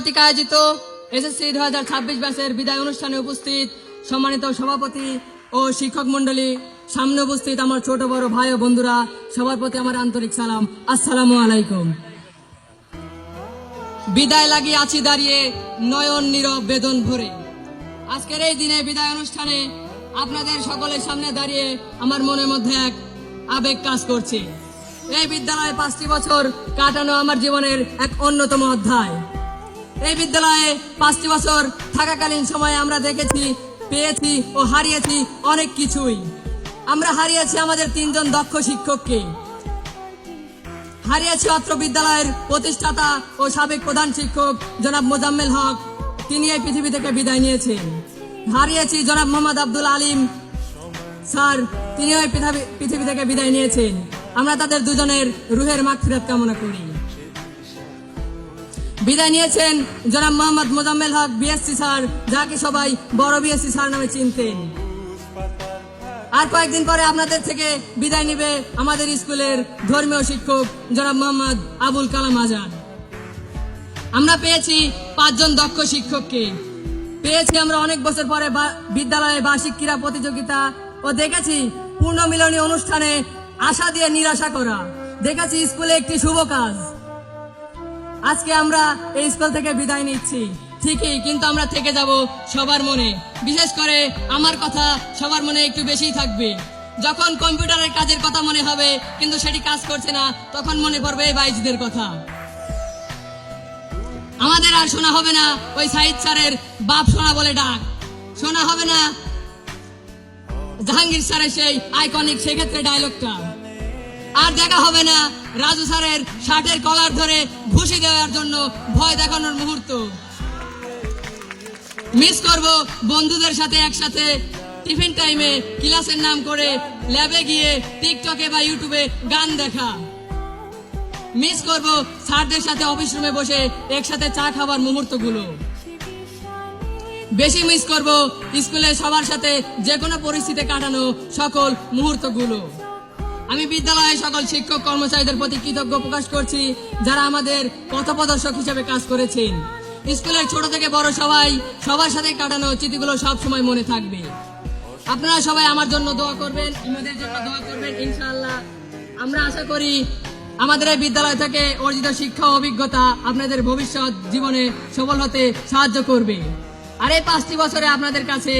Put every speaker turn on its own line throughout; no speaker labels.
কর্তৃক আয়োজিত এসএসসি 2026 ব্যাচের বিদায় অনুষ্ঠানে উপস্থিত সম্মানিত সভাপতি ও শিক্ষক মন্ডলী, সামনে উপস্থিত আমার ছোট বড় ভাই ও বন্ধুরা, সবার প্রতি আমার আন্তরিক সালাম। আসসালামু আলাইকুম। বিদায় লাগিয়ে আছি দাঁড়িয়ে, নয়ন নীরব বেদন ভরে। আজকের এই দিনে বিদায় অনুষ্ঠানে আপনাদের সকলের সামনে দাঁড়িয়ে আমার মনের মধ্যে এক আবেগ কাজ করছে। এই বিদ্যালয়ে 5টি বছর কাটানো আমার জীবনের এক অন্যতম অধ্যায়। এই বিদ্যালয়ে 5টি বছর থাকাকালীন সময়ে আমরা দেখেছি, পেয়েছি ও হারিয়েছি অনেক কিছুই। আমরা হারিয়েছি আমাদের 3 জন দক্ষ শিক্ষককে, হারিয়েছি অত্র বিদ্যালয়ের প্রতিষ্ঠাতা ও সাবেক প্রধান শিক্ষক জনাব মোজাম্মেল হক, তিনি এই পৃথিবী থেকে বিদায় নিয়েছেন। হারিয়েছি জনাব মোহাম্মদ আব্দুল আলিম স্যার, তিনি এই পৃথিবী থেকে বিদায় নিয়েছেন। আমরা তাদের দুজনের রুহের মাগফিরাত কামনা করি। বিদায় নিয়েছেন জনাব মোহাম্মদ মোজাম্মেল হক বিএসসি স্যার, যাকে সবাই বড় বিএসসি স্যার নামে চিনতেন। আর কয়েকদিন পরে আপনাদের থেকে বিদায় নিবে আমাদের স্কুলের ধর্মীয় শিক্ষক জনাব মোহাম্মদ আবুল কালাম আজাদ। আমরা পেয়েছি 5 জন দক্ষ শিক্ষককে, পেয়েছি আমরা অনেক বছর পরে বিদ্যালয়ে বার্ষিক ক্রীড়া প্রতিযোগিতা, ও দেখেছি পূর্ণমিলনী অনুষ্ঠানে আশা দিয়ে নিরাশা করা, দেখেছি স্কুলে একটি শুভ কাজ। আজকে আমরা এই স্কুল থেকে বিদায় নিচ্ছি ঠিকই, কিন্তু আমরা থেকে যাব সবার মনে। বিশেষ করে আমার কথা সবার মনে একটু বেশি থাকবে। যখন কম্পিউটারের কাজের কথা মনে হবে কিন্তু সেটি কাজ করছে না, তখন মনে পড়বে এই বাইজিদের কথা। আমাদের আর শোনা হবে না ওই সাইদ স্যারের বাপ শোনা বলে ডাক, শোনা হবে না জাহাঙ্গীর স্যারের সেই আইকনিক সেক্ষেত্রে ডায়লগটা, আর দেখা হবে না রাজু স্যারের শার্টের কলার ধরে ঘুষি দেওয়ার জন্য ভয় দেখানোর মুহূর্ত। মিস করব বন্ধুদের সাথে একসাথে টিফিন টাইমে ক্লাসের নাম করে ল্যাবে গিয়ে টিকটকে বা ইউটিউবে গান দেখা। মিস করব স্যারদের সাথে অফিস রুমে বসে একসাথে চা খাবার মুহূর্তগুলো। বেশি মিস করব স্কুলে সবার সাথে যে কোনো পরিস্থিতি কাটানো সকল মুহূর্তগুলো। আমি বিদ্যালয়ের সকল শিক্ষক কর্মচারীদের প্রতি কৃতজ্ঞ প্রকাশ করছি, যারা আমাদের পথপ্রদর্শক হিসেবে কাজ করেছেন। স্কুলের ছোট থেকে বড় সবার সাথে কাটানো স্মৃতিগুলো সব সময় মনে থাকবে। আপনারা সবাই আমার জন্য দোয়া করবেন, আমাদের জন্য দোয়া করবেন ইনশাআল্লাহ। আমরা আশা করি আমাদের এই বিদ্যালয় থেকে অর্জিত শিক্ষা ও অভিজ্ঞতা আপনাদের ভবিষ্যৎ জীবনে সফল হতে সাহায্য করবে। আর এই 5টি বছরে আপনাদের কাছে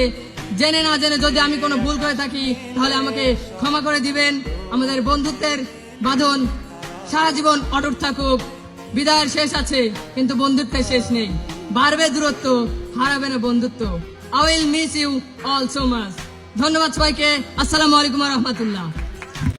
জেনে না জেনে যদি আমি কোনো ভুল করে থাকি, তাহলে আমাকে ক্ষমা করে দিবেন। আমাদের বন্ধুত্বের বাঁধন সারা জীবন অটুট থাকুক। বিদায়ের শেষ আছে কিন্তু বন্ধুত্বের শেষ নেই। বাড়বে দূরত্ব, হারাবে না বন্ধুত্ব। I will miss you all so much. ধন্যবাদ সবাইকে। আসসালামু আলাইকুম ওয়া রাহমাতুল্লাহ।